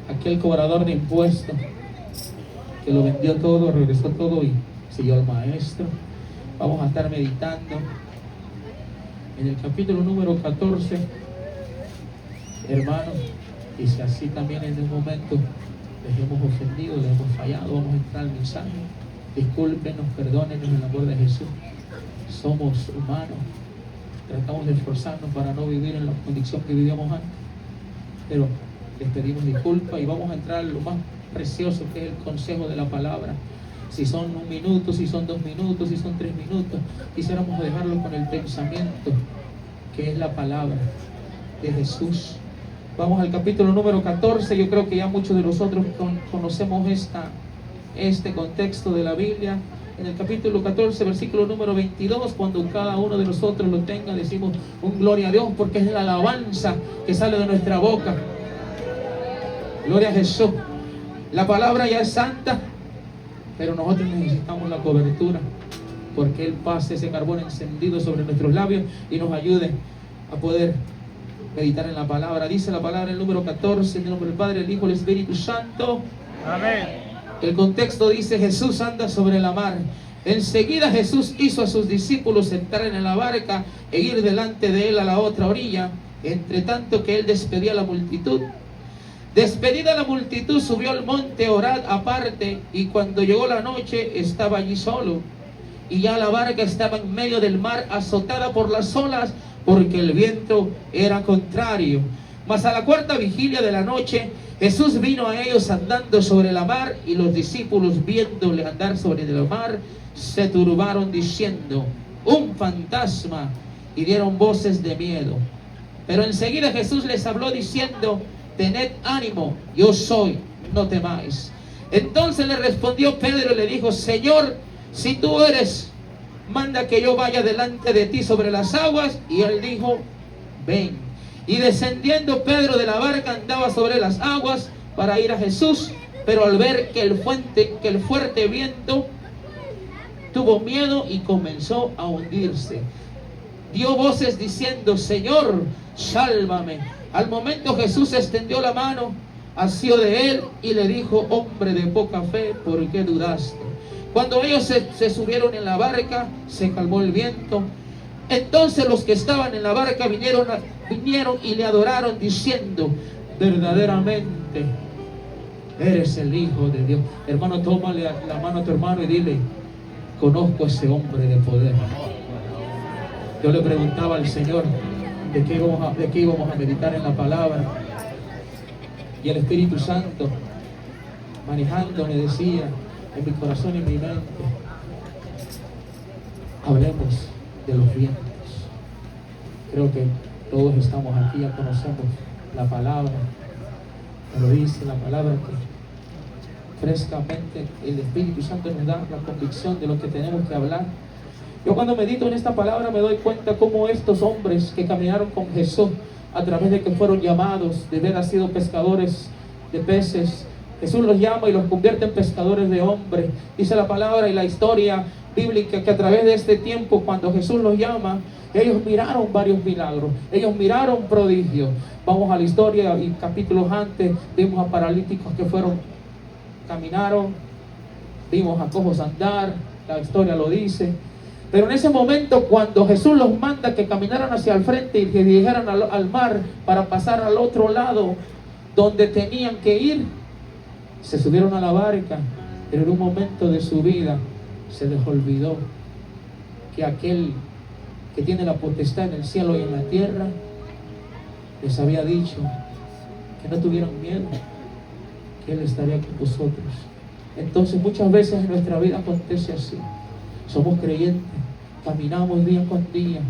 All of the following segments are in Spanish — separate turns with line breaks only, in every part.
aquel cobrador de impuestos que lo vendió todo, regresó todo y siguió al maestro. Vamos a estar meditando en el capítulo número 14, hermanos, y si así también en un momento les hemos ofendido, les hemos fallado, vamos a entrar al mensaje. Discúlpenos, perdónenos en el amor de Jesús. Somos humanos, tratamos de esforzarnos para no vivir en la condición que vivíamos antes, pero les pedimos disculpas y vamos a entrar a lo más precioso, que es el consejo de la palabra. Si son 1 minuto, si son 2 minutos, si son 3 minutos, quisiéramos dejarlo con el pensamiento que es la palabra de Jesús. Vamos al capítulo número 14. Yo creo que ya muchos de nosotros conocemos este contexto de la Biblia. En el capítulo 14, versículo número 22, cuando cada uno de nosotros lo tenga, decimos un gloria a Dios, porque es la alabanza que sale de nuestra boca. Gloria a Jesús. La palabra ya es santa, pero nosotros necesitamos la cobertura, porque Él pase ese carbón encendido sobre nuestros labios y nos ayude a poder meditar en la palabra. Dice la palabra, el número 14, en el nombre del Padre, el Hijo y el Espíritu Santo.
Amén.
El contexto dice: Jesús anda sobre la mar. Enseguida Jesús hizo a sus discípulos entrar en la barca e ir delante de Él a la otra orilla, entre tanto que Él despedía a la multitud. Despedida la multitud, subió al monte a orar aparte, y cuando llegó la noche estaba allí solo. Y ya la barca estaba en medio del mar, azotada por las olas, porque el viento era contrario. Mas a la cuarta vigilia de la noche, Jesús vino a ellos andando sobre la mar, y los discípulos, viéndole andar sobre la mar, se turbaron diciendo: un fantasma, y dieron voces de miedo. Pero enseguida Jesús les habló diciendo: tened ánimo, yo soy, no temáis. Entonces le respondió Pedro y le dijo: Señor, si tú eres, manda que yo vaya delante de ti sobre las aguas. Y él dijo: ven. Y descendiendo Pedro de la barca, andaba sobre las aguas para ir a Jesús, pero al ver que el fuerte viento, tuvo miedo y comenzó a hundirse. Dio voces diciendo: Señor, sálvame. Al momento Jesús extendió la mano, asió de él y le dijo: hombre de poca fe, ¿por qué dudaste? Cuando ellos se subieron en la barca, se calmó el viento. Entonces los que estaban en la barca vinieron y le adoraron diciendo: verdaderamente eres el Hijo de Dios. Hermano, tómale la mano a tu hermano y dile: conozco a ese hombre de poder. Yo le preguntaba al Señor de qué íbamos a meditar en la palabra, y el Espíritu Santo manejando me decía en mi corazón y en mi mente: hablemos de los vientos. Creo que todos estamos aquí, ya conocemos la palabra, pero dice la palabra que frescamente el Espíritu Santo nos da la convicción de lo que tenemos que hablar. Yo cuando medito en esta palabra me doy cuenta cómo estos hombres que caminaron con Jesús, a través de que fueron llamados de haber sido pescadores de peces, Jesús los llama y los convierte en pescadores de hombres. Dice la palabra y la historia bíblica que a través de este tiempo, cuando Jesús los llama, ellos miraron varios milagros, ellos miraron prodigios. Vamos a la historia, y capítulos antes vimos a paralíticos que caminaron, vimos a cojos andar, la historia lo dice. Pero en ese momento, cuando Jesús los manda que caminaran hacia el frente y que dirigieran al mar para pasar al otro lado donde tenían que ir, se subieron a la barca, pero en un momento de su vida se les olvidó que aquel que tiene la potestad en el cielo y en la tierra les había dicho que no tuvieran miedo, que Él estaría con vosotros. Entonces muchas veces en nuestra vida acontece así. Somos creyentes, caminamos día con día.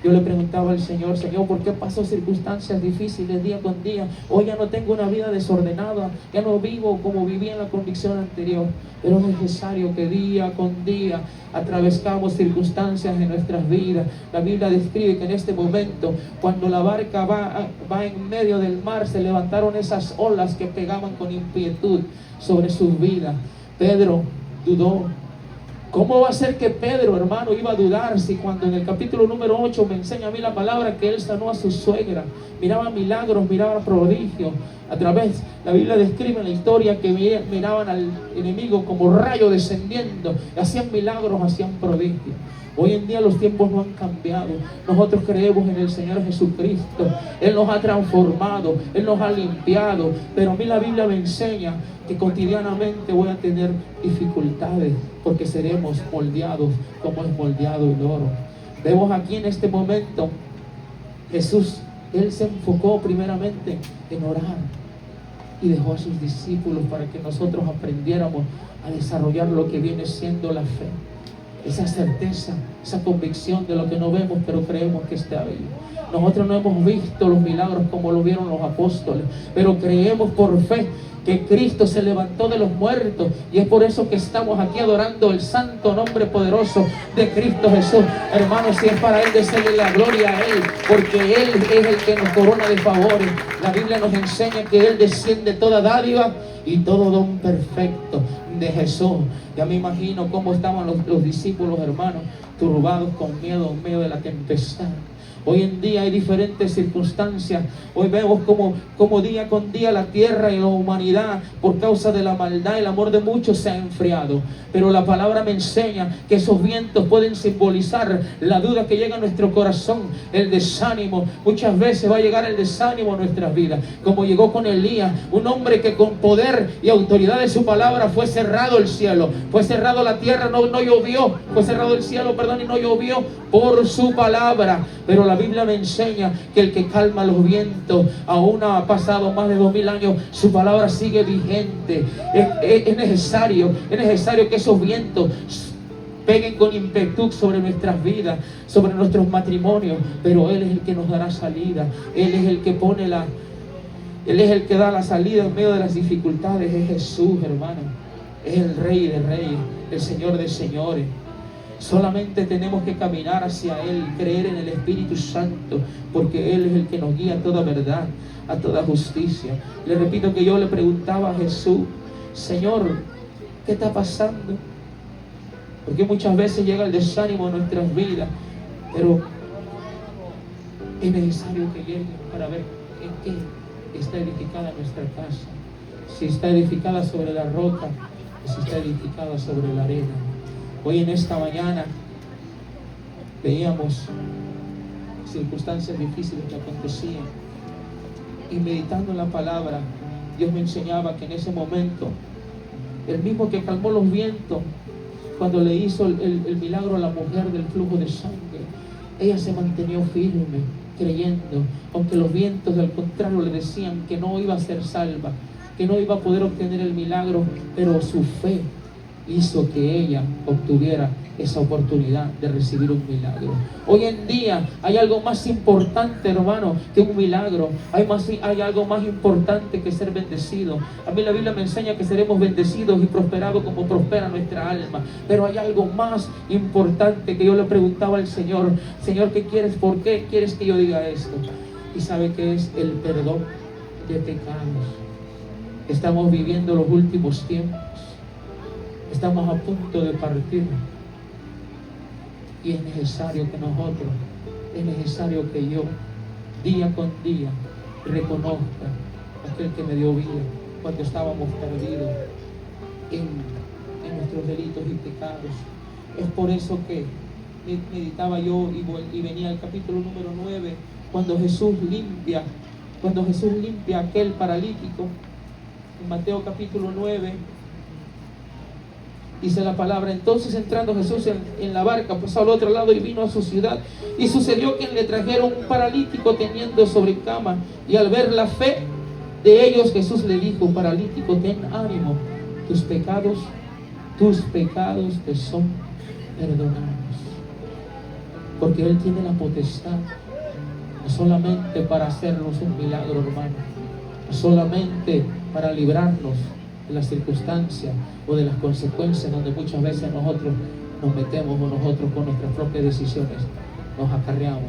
Yo le preguntaba al Señor: Señor, ¿por qué paso circunstancias difíciles día con día? Hoy ya no tengo una vida desordenada, ya no vivo como vivía en la condición anterior. Pero es necesario que día con día atravesamos circunstancias en nuestras vidas. La Biblia describe que en este momento, cuando la barca va en medio del mar, se levantaron esas olas que pegaban con inquietud sobre sus vidas. Pedro dudó, ¿Cómo va a ser que Pedro, hermano, iba a dudar si cuando en el capítulo número 8 me enseña a mí la palabra que él sanó a su suegra? Miraba milagros, miraba prodigios. A través, la Biblia describe la historia que miraban al enemigo como rayo descendiendo. Hacían milagros, hacían prodigios. Hoy en día los tiempos no han cambiado. Nosotros creemos en el Señor Jesucristo. Él nos ha transformado, Él nos ha limpiado. Pero a mí la Biblia me enseña que cotidianamente voy a tener dificultades, porque seremos moldeados como es moldeado el oro. Vemos aquí en este momento, Jesús, Él se enfocó primeramente en orar y dejó a sus discípulos para que nosotros aprendiéramos a desarrollar lo que viene siendo la fe. Esa certeza, esa convicción de lo que no vemos, pero creemos que está ahí. Nosotros no hemos visto los milagros como lo vieron los apóstoles, pero creemos por fe que Cristo se levantó de los muertos, y es por eso que estamos aquí adorando el santo nombre poderoso de Cristo Jesús. Hermanos, si es para Él, decirle la gloria a Él, porque Él es el que nos corona de favores. La Biblia nos enseña que Él desciende toda dádiva y todo don perfecto de Jesús. Ya me imagino cómo estaban los discípulos, hermanos, turbados con miedo en medio de la tempestad. Hoy en día hay diferentes circunstancias. Hoy vemos como día con día la tierra y la humanidad, por causa de la maldad, el amor de muchos se ha enfriado. Pero la palabra me enseña que esos vientos pueden simbolizar la duda que llega a nuestro corazón, el desánimo. Muchas veces va a llegar el desánimo a nuestras vidas, como llegó con Elías, un hombre que con poder y autoridad de su palabra fue cerrado el cielo, fue cerrado la tierra, no llovió, fue cerrado el cielo, perdón, y no llovió por su palabra. Pero la Biblia me enseña que el que calma los vientos, aún ha pasado más de 2000 años, su palabra sigue vigente. Es necesario que esos vientos peguen con ímpetu sobre nuestras vidas, sobre nuestros matrimonios, pero Él es el que nos dará salida. Él es el que Él es el que da la salida en medio de las dificultades. Es Jesús, hermano. Es el Rey de Reyes, el Señor de Señores. Solamente tenemos que caminar hacia Él, creer en el Espíritu Santo, porque Él es el que nos guía a toda verdad, a toda justicia. Le repito que yo le preguntaba a Jesús: Señor, ¿qué está pasando? Porque muchas veces llega el desánimo en nuestras vidas, pero es necesario que llegue para ver en qué está edificada nuestra casa. Si está edificada sobre la roca o si está edificada sobre la arena. Hoy en esta mañana veíamos circunstancias difíciles que acontecían, y meditando en la palabra, Dios me enseñaba que en ese momento, el mismo que calmó los vientos cuando le hizo el milagro a la mujer del flujo de sangre, ella se mantenía firme, creyendo, aunque los vientos al contrario le decían que no iba a ser salva, que no iba a poder obtener el milagro, pero su fe hizo que ella obtuviera esa oportunidad de recibir un milagro. Hoy en día hay algo más importante, hermano, que un milagro. Hay algo más importante que ser bendecido. A mí la Biblia me enseña que seremos bendecidos y prosperados como prospera nuestra alma. Pero hay algo más importante que yo le preguntaba al Señor: Señor, ¿qué quieres? ¿Por qué quieres que yo diga esto? Y sabe que es el perdón de pecados. Estamos viviendo los últimos tiempos. Estamos a punto de partir, y es necesario que nosotros, es necesario que yo, día con día, reconozca a aquel que me dio vida cuando estábamos perdidos en nuestros delitos y pecados. Es por eso que meditaba yo y venía al capítulo número 9, cuando Jesús limpia a aquel paralítico. En Mateo capítulo 9 dice la palabra: entonces entrando Jesús en la barca, pasó al otro lado y vino a su ciudad. Y sucedió que le trajeron un paralítico teniendo sobre cama. Y al ver la fe de ellos, Jesús le dijo: paralítico, ten ánimo, tus pecados te son perdonados. Porque Él tiene la potestad, no solamente para hacernos un milagro, hermano, no solamente para librarnos de las circunstancias o de las consecuencias donde muchas veces nosotros nos metemos, o nosotros con nuestras propias decisiones nos acarreamos.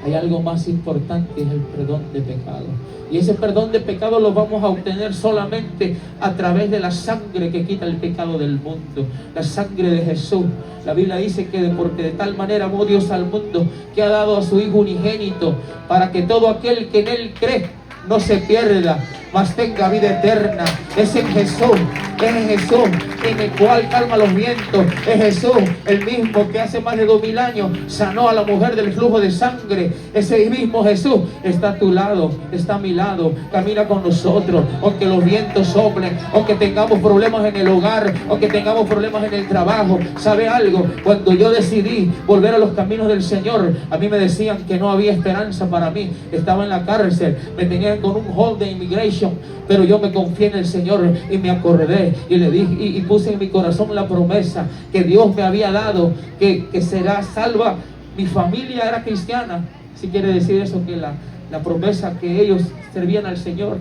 hay algo más importante, es el perdón de pecado. Y ese perdón de pecado lo vamos a obtener solamente a través de la sangre que quita el pecado del mundo, la sangre de Jesús. La Biblia dice que porque de tal manera amó Dios al mundo, que ha dado a su Hijo unigénito, para que todo aquel que en Él cree no se pierda, mas tenga vida eterna. Es en Jesús en el cual calma los vientos. Es Jesús el mismo que hace más de 2000 años sanó a la mujer del flujo de sangre. Ese mismo Jesús está a tu lado, está a mi lado, camina con nosotros. Aunque los vientos soplen, aunque tengamos problemas en el hogar, aunque tengamos problemas en el trabajo, ¿sabe algo? Cuando yo decidí volver a los caminos del Señor, a mí me decían que no había esperanza para mí. Estaba en la cárcel, me tenían con un hold de immigration, pero yo me confié en el Señor y me acordé y le dije y puse en mi corazón la promesa que Dios me había dado, que será salva. Mi familia era cristiana, si quiere decir eso, que la promesa que ellos servían al Señor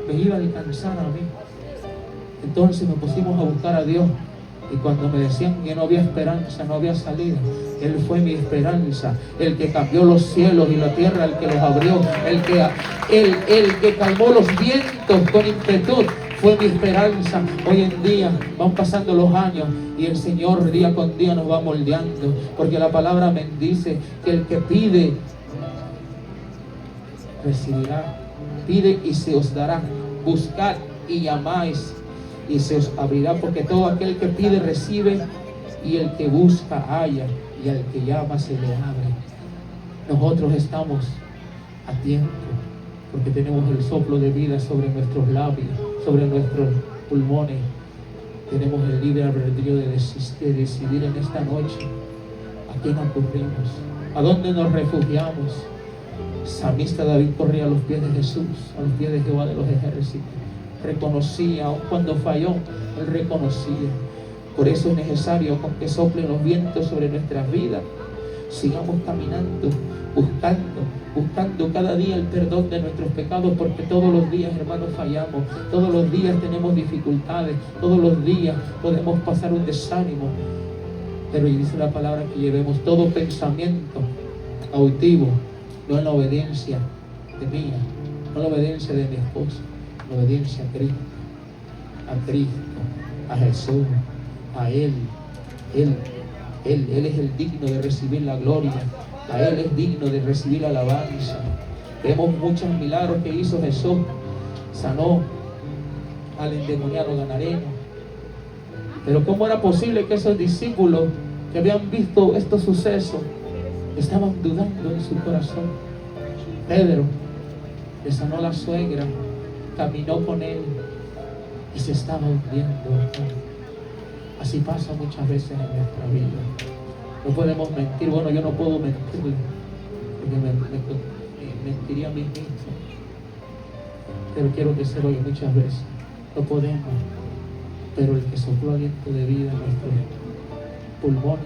me iba a alcanzar a mí. Entonces nos pusimos a buscar a Dios. Y cuando me decían que no había esperanza, no había salida, Él fue mi esperanza, el que cambió los cielos y la tierra, el que los abrió, el que calmó los vientos con impetud, fue mi esperanza. Hoy en día van pasando los años y el Señor día con día nos va moldeando, porque la palabra me dice que el que pide, recibirá. Pide y se os dará, buscad y llamáis y se os abrirá, porque todo aquel que pide recibe, y el que busca halla, y al que llama se le abre. Nosotros estamos a tiempo, porque tenemos el soplo de vida sobre nuestros labios, sobre nuestros pulmones. Tenemos el libre albedrío de decidir en esta noche a quién acudimos, a dónde nos refugiamos. Salmista David corría a los pies de Jesús, a los pies de Jehová de los ejércitos. Reconocía, aun cuando falló, Él reconocía. Por eso es necesario, con que soplen los vientos sobre nuestras vidas, sigamos caminando, buscando cada día el perdón de nuestros pecados, porque todos los días, hermanos, fallamos, todos los días tenemos dificultades, todos los días podemos pasar un desánimo. Pero dice la palabra que llevemos todo pensamiento cautivo, no en la obediencia de mía, no en la obediencia de mi esposo, la obediencia a Cristo, a Jesús, a Él. Él es el digno de recibir la gloria, a Él es digno de recibir la alabanza. Vemos muchos milagros que hizo Jesús. Sanó al endemoniado gadareno. Pero ¿cómo era posible que esos discípulos que habían visto estos sucesos estaban dudando en su corazón? Pedro le sanó a la suegra, caminó con él y se estaba hundiendo. Así pasa muchas veces en nuestra vida. No podemos mentir. Bueno, yo no puedo mentirle, porque me mentiría a mí mismo. Pero quiero que se lo oiga muchas veces. No podemos. Pero el que sopló aliento de vida en nuestros pulmones,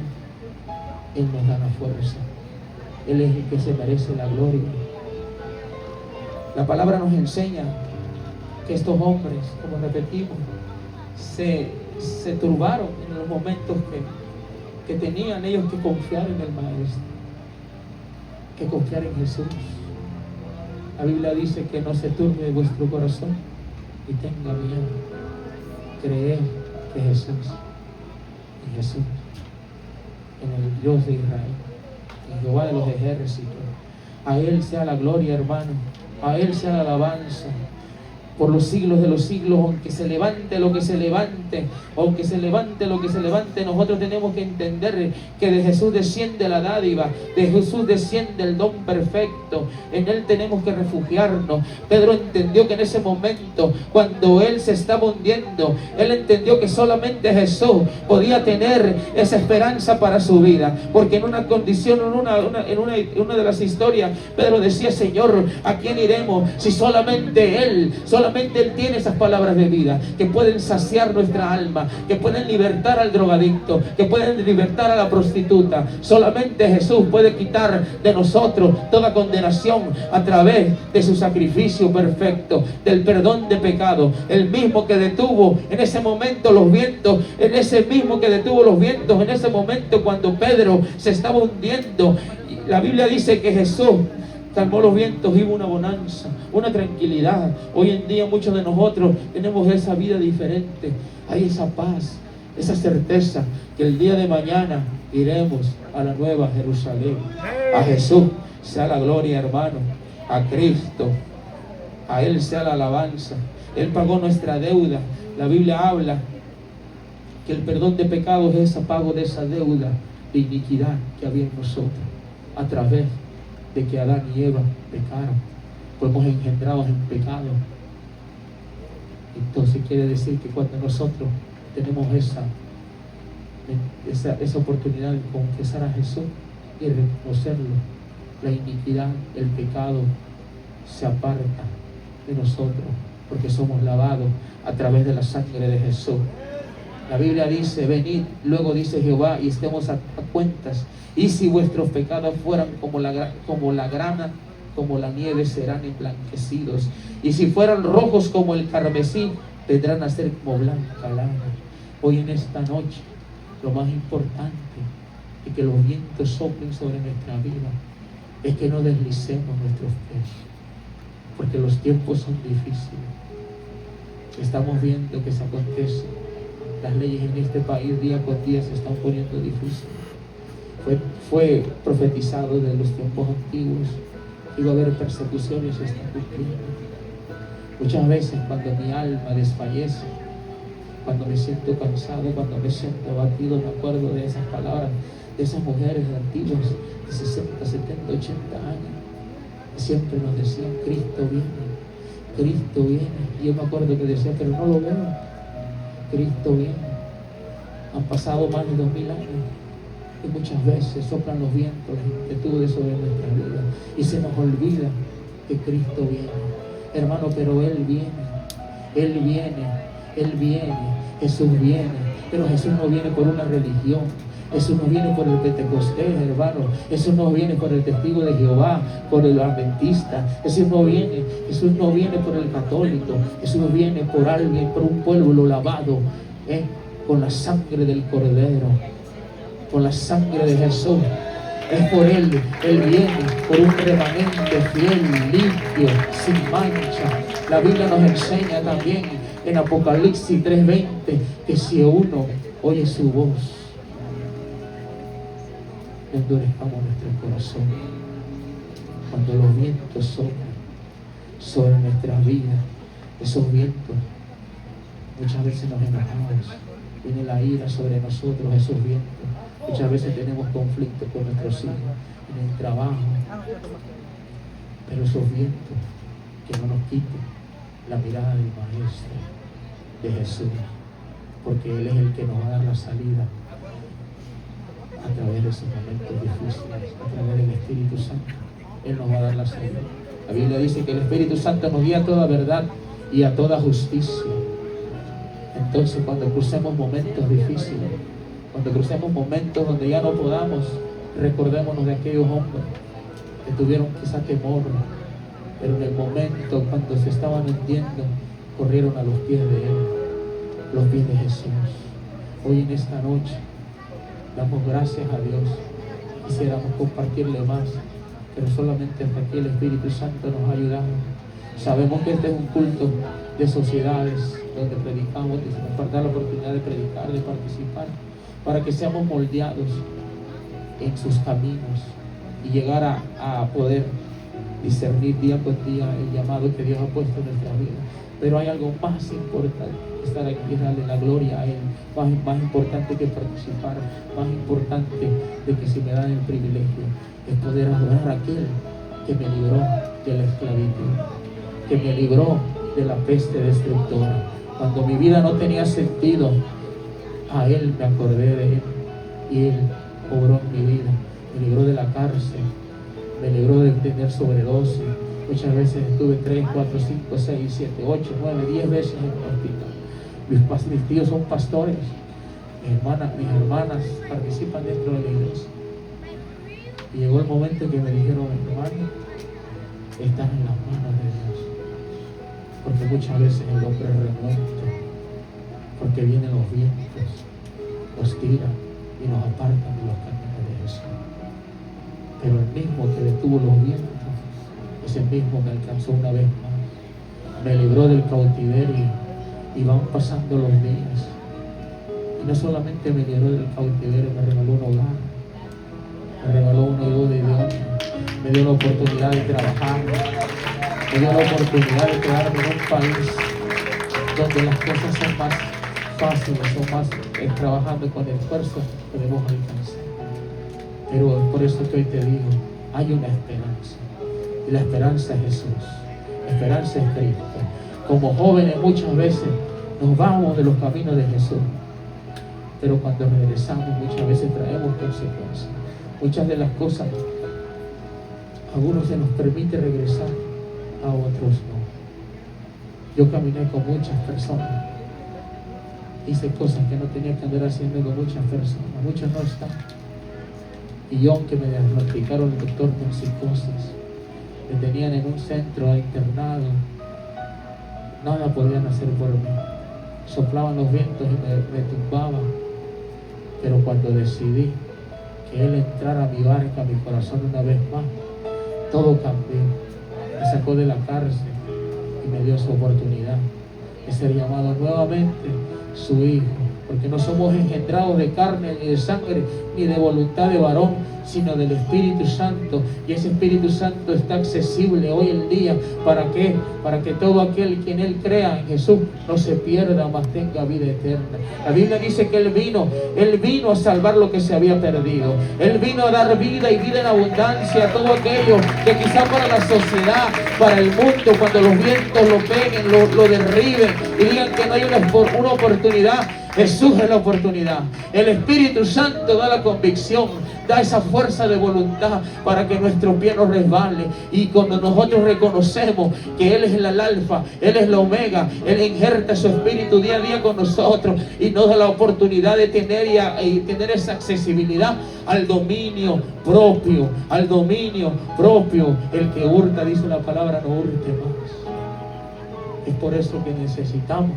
Él nos da la fuerza. Él es el que se merece la gloria. La palabra nos enseña que estos hombres, como repetimos, se turbaron en los momentos que tenían ellos que confiar en el Maestro, que confiar en Jesús. La Biblia dice que no se turbe vuestro corazón y tenga miedo. Creed que Jesús, en el Dios de Israel, en Jehová de los ejércitos, a Él sea la gloria, hermano, a Él sea la alabanza por los siglos de los siglos. Aunque se levante lo que se levante, aunque se levante lo que se levante, nosotros tenemos que entender que de Jesús desciende la dádiva, de Jesús desciende el don perfecto. En Él tenemos que refugiarnos. Pedro entendió que en ese momento, cuando él se estaba hundiendo, él entendió que solamente Jesús podía tener esa esperanza para su vida, porque en una condición, en una de las historias, Pedro decía: Señor, ¿a quién iremos si solamente Él tiene esas palabras de vida que pueden saciar nuestra alma, que pueden libertar al drogadicto, que pueden libertar a la prostituta? Solamente Jesús puede quitar de nosotros toda condenación a través de su sacrificio perfecto, del perdón de pecado. El mismo que detuvo en ese momento los vientos, en ese momento cuando Pedro se estaba hundiendo, La Biblia dice que Jesús calmó los vientos y hubo una bonanza, una tranquilidad. Hoy en día muchos de nosotros tenemos esa vida diferente. Hay esa paz, esa certeza que el día de mañana iremos a la nueva Jerusalén. A Jesús sea la gloria, hermano. A Cristo, a Él sea la alabanza. Él pagó nuestra deuda. La Biblia habla que el perdón de pecados es el pago de esa deuda de iniquidad que había en nosotros, a través de que Adán y Eva pecaron, fuimos engendrados en pecado. Entonces quiere decir que cuando nosotros tenemos esa oportunidad de confesar a Jesús y reconocerlo, la iniquidad, el pecado se aparta de nosotros, porque somos lavados a través de la sangre de Jesús. La Biblia dice: venid, luego dice Jehová, y estemos a cuentas. Y si vuestros pecados fueran como la grana, como la nieve, serán emblanquecidos. Y si fueran rojos como el carmesí, vendrán a ser como blanca lana. Hoy en esta noche, lo más importante es que los vientos soplen sobre nuestra vida, es que no deslicemos nuestros pies, porque los tiempos son difíciles. Estamos viendo que se acontece. Las leyes en este país día con día se están poniendo difíciles. Fue profetizado desde los tiempos antiguos que iba a haber persecuciones, se están cumpliendo. Muchas veces cuando mi alma desfallece, cuando me siento cansado, cuando me siento abatido, me acuerdo de esas palabras de esas mujeres antiguas de 60, 70, 80 años, que siempre nos decían: Cristo viene, Cristo viene. Y yo me acuerdo que decía: pero no lo veo. Cristo viene. Han pasado más de 2000 años y muchas veces soplan los vientos, las inquietudes sobre nuestra vida, y se nos olvida que Cristo viene, hermano. Pero Él viene, Él viene, Él viene, Jesús viene. Pero Jesús no viene por una religión, Jesús no viene por el Pentecostés, hermano. Jesús no viene por el testigo de Jehová, por el adventista. Jesús no viene por el católico. Jesús viene por alguien, por un pueblo lavado, con la sangre del Cordero, con la sangre de Jesús. Es por Él. Él viene por un remanente fiel, limpio, sin mancha. La Biblia nos enseña también en Apocalipsis 3:20 que si uno oye su voz, no endurezcamos nuestro corazón. Cuando los vientos soplan sobre nuestras vidas, esos vientos, muchas veces nos enojamos, viene la ira sobre nosotros, esos vientos. Muchas veces tenemos conflictos con nuestros hijos, en el trabajo, pero esos vientos que no nos quiten la mirada del Maestro, de Jesús, porque Él es el que nos va a dar la salida a través de esos momentos difíciles, a través del Espíritu Santo. Él nos va a dar la salida. La Biblia dice que el Espíritu Santo nos guía a toda verdad y a toda justicia. Entonces, cuando crucemos momentos difíciles, cuando crucemos momentos donde ya no podamos, recordémonos de aquellos hombres que tuvieron quizá temor, pero en el momento cuando se estaban hundiendo, corrieron a los pies de Él, los pies de Jesús. Hoy en esta noche damos gracias a Dios. Quisiéramos compartirle más, pero solamente hasta aquí el Espíritu Santo nos ha ayudado. Sabemos que este es un culto de sociedades donde predicamos, y se nos da la oportunidad de predicar, de participar, para que seamos moldeados en sus caminos y llegar a poder discernir día con día el llamado que Dios ha puesto en nuestra vida. Pero hay algo más importante: estar aquí y darle la gloria a Él. Más importante que participar, más importante de que si me dan el privilegio, es poder adorar a aquel que me libró de la esclavitud, que me libró de la peste destructora. Cuando mi vida no tenía sentido, a Él me acordé de Él, y Él obró en mi vida. Me libró de la cárcel, me libró de tener sobredosis. Muchas veces estuve 3, 4, 5, 6, 7, 8, 9, 10 veces en el hospital. Mis tíos son pastores, mis hermanas participan dentro de la iglesia. Y llegó el momento que me dijeron: hermano, estás en las manos de Dios. Porque muchas veces el hombre renuncia, porque vienen los vientos, nos tiran y nos apartan de los caminos de Jesús. Pero el mismo que detuvo los vientos es el mismo que alcanzó una vez más. Me libró del cautiverio y van pasando los días. Y no solamente me libró del cautiverio, me regaló un hogar, me regaló un oído de idioma, me dio la oportunidad de trabajar, me dio la oportunidad de quedarme en un país donde las cosas son más fáciles, son más trabajando con esfuerzo podemos alcanzar. Pero es por eso que hoy te digo, hay una esperanza, y la esperanza es Jesús, la esperanza es Cristo. Como jóvenes muchas veces nos vamos de los caminos de Jesús, pero cuando regresamos muchas veces traemos consecuencias. Muchas de las cosas, a algunos se nos permite regresar, a otros no. Yo caminé con muchas personas, hice cosas que no tenía que andar haciendo con muchas personas, muchos no están. Y yo, aunque me diagnosticaron el doctor con psicosis, me tenían en un centro internado, nada podían hacer por mí. Soplaban los vientos y me tumbaban. Pero cuando decidí que Él entrara a mi barca, a mi corazón una vez más, todo cambió. Me sacó de la cárcel y me dio su oportunidad de ser llamado nuevamente su hijo, porque no somos engendrados de carne ni de sangre ni de voluntad de varón, sino del Espíritu Santo. Y ese Espíritu Santo está accesible hoy en día. ¿Para qué? Para que todo aquel que en Él crea en Jesús no se pierda, mas tenga vida eterna. La Biblia dice que Él vino a salvar lo que se había perdido. Él vino a dar vida y vida en abundancia a todo aquello que quizá para la sociedad, para el mundo, cuando los vientos lo peguen, lo derriben y digan que no hay una oportunidad, Jesús es la oportunidad. El Espíritu Santo da la convicción, da esa fuerza de voluntad para que nuestro pie no resbale. Y cuando nosotros reconocemos que Él es el alfa, Él es la omega, Él injerta su espíritu día a día con nosotros y nos da la oportunidad de tener y tener esa accesibilidad al dominio propio, al dominio propio. El que hurta, dice la palabra, no hurte más. Es por eso que necesitamos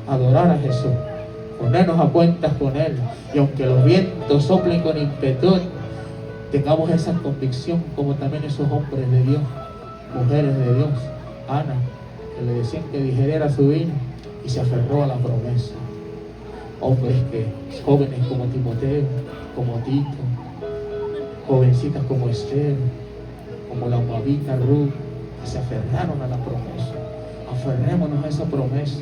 adorar a Jesús, ponernos a cuentas con Él, y aunque los vientos soplen con impetu, tengamos esa convicción como también esos hombres de Dios, mujeres de Dios. Ana, que le decían que digeriera su vino y se aferró a la promesa. Hombres jóvenes como Timoteo, como Tito, jovencitas como Esther, como la moabita Ruth, que se aferraron a la promesa. Aferrémonos a esa promesa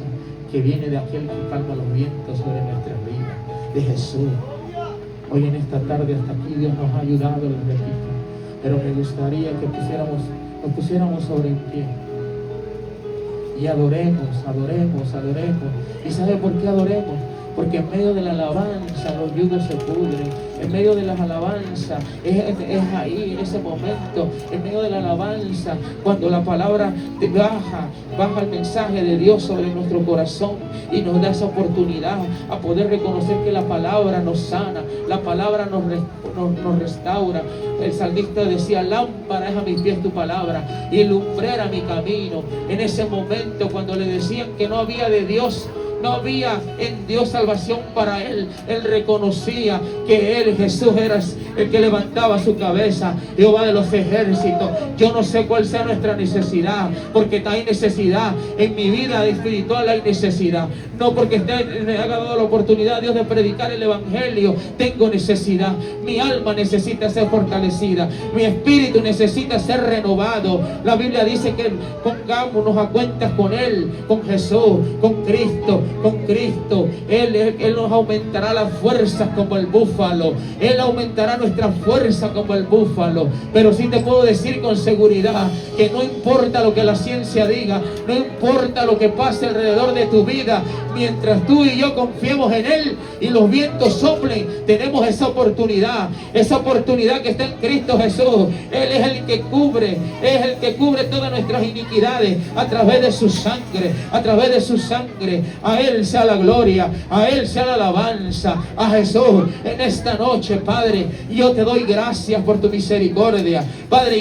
que viene de aquel que calma los vientos sobre nuestras vidas, de Jesús. Hoy en esta tarde hasta aquí Dios nos ha ayudado, les repito, pero me gustaría que nos pusiéramos sobre el pie y adoremos. ¿Y sabe por qué adoremos? Porque en medio de la alabanza los yugos se pudren. En medio de las alabanzas es ahí, en ese momento, en medio de la alabanza, cuando la palabra baja el mensaje de Dios sobre nuestro corazón y nos da esa oportunidad a poder reconocer que la palabra nos sana, la palabra nos restaura. El salmista decía: lámpara es a mis pies tu palabra y lumbrera mi camino. En ese momento, cuando le decían que no había de Dios, no había en Dios salvación para él, él reconocía que Él, Jesús, era el que levantaba su cabeza. Jehová de los ejércitos. Yo no sé cuál sea nuestra necesidad, porque hay necesidad en mi vida espiritual, hay necesidad. No porque me haya dado la oportunidad Dios de predicar el Evangelio, tengo necesidad. Mi alma necesita ser fortalecida, mi espíritu necesita ser renovado. La Biblia dice que pongámonos a cuentas con Él, con Jesús, con Cristo. Él nos aumentará las fuerzas como el búfalo. Él aumentará nuestra fuerza como el búfalo. Pero sí te puedo decir con seguridad que no importa lo que la ciencia diga, no importa lo que pase alrededor de tu vida, mientras tú y yo confiemos en Él y los vientos soplen, tenemos esa oportunidad que está en Cristo Jesús. Él es el que cubre, todas nuestras iniquidades a través de su sangre, A Él sea la gloria, a Él sea la alabanza, a Jesús en esta noche, Padre. Yo te doy gracias por tu misericordia, Padre.